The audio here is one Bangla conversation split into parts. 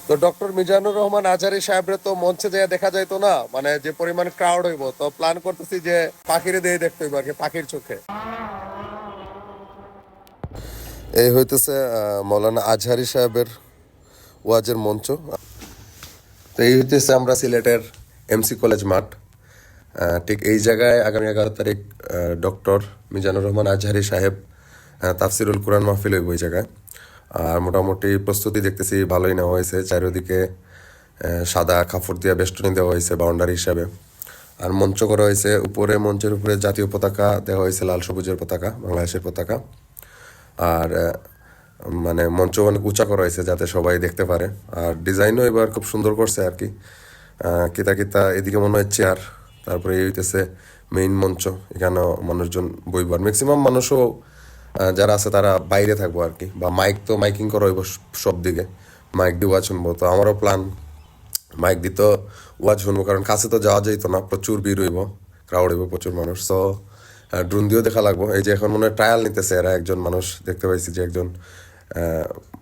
তো ডক্টর মিজানুর রহমান আজহারী সাহেবরে তো মঞ্চে যেয়ে দেখা যাইতো না, মানে যে পরিমাণ ক্রাউড হইব, তো প্ল্যান করতেছি যে পাখিরে দিয়ে দেখতে হইব আর কি, পাখির চোখে। এই হইতেছে মৌলানা আজহারী সাহেবের ওয়াজের মঞ্চ। তো এই হইতেছে আমরা সিলেটের এমসি কলেজ মাঠ। ঠিক এই জায়গায় আগামী 11 তারিখ ডক্টর মিজানুর রহমান আজহারী সাহেব তাফসিরুল কোরআন মাহফিল হইব এই জায়গায়। আর মোটামুটি প্রস্তুতি দেখতেছি ভালোই নেওয়া হয়েছে, চারিদিকে সাদা কাপড় দিয়ে বেষ্টনী দেওয়া হয়েছে বাউন্ডারি হিসাবে। আর মঞ্চ করা হয়েছে, উপরে মঞ্চের উপরে জাতীয় পতাকা দেওয়া হয়েছে, লাল সবুজের পতাকা, বাংলাদেশের পতাকা। আর মানে মঞ্চ অনেক উঁচা করা হয়েছে যাতে সবাই দেখতে পারে। আর ডিজাইনও এবার খুব সুন্দর করছে আর কি। কিতা কিতা এদিকে মনে হয় চেয়ার, তারপরে এই হইতেছে মেইন মঞ্চ, এখানেও মানুষজন বইবার, ম্যাক্সিমাম মানুষও যারা আছে তারা বাইরে থাকবো আর কি, বা মাইক তো মাইকিং করা হইব সব দিকে, মাইক দিয়ে ওয়াজ শুনবো। তো আমারও প্ল্যান মাইক দিত ওয়াজ শুনবো, কারণ কাছে তো যাওয়া যাইতো না, প্রচুর ভিড় হইব, ক্রাউড হইব, প্রচুর মানুষ। সো ড্রোন দিয়েও দেখা লাগবো। এই যে এখন মনে হয় ট্রায়াল নিতেছে এরা, একজন মানুষ দেখতে পাইছি যে একজন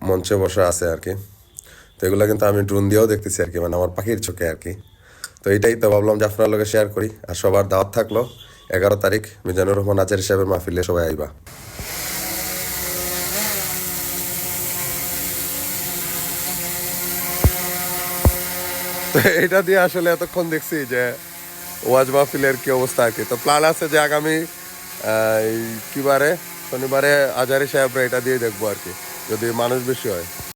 মঞ্চে বসে আছে আর কি। তো এগুলো কিন্তু আমি ড্রোন দিয়েও দেখতেছি আর কি, মানে আমার পাখির চোখে আর কি। তো এইটাই তো ভাবলাম যে আপনার লগে শেয়ার করি। আর সবার দাওয়াত থাকলো 11 তারিখ মিজানুর রহমান আজহারী সাহেবের মাহফিলে সবাই আইবা। তো এটা দিয়ে আসলে এতক্ষণ দেখছি যে ওয়াজ মাহফিলের কি অবস্থা আর কি। তো প্ল্যান আছে যে আগামী এই কি বারে, শনিবারে আজহারী সাহেবরা এটা দিয়ে দেখবো আর কি, যদি মানুষ বেশি হয়।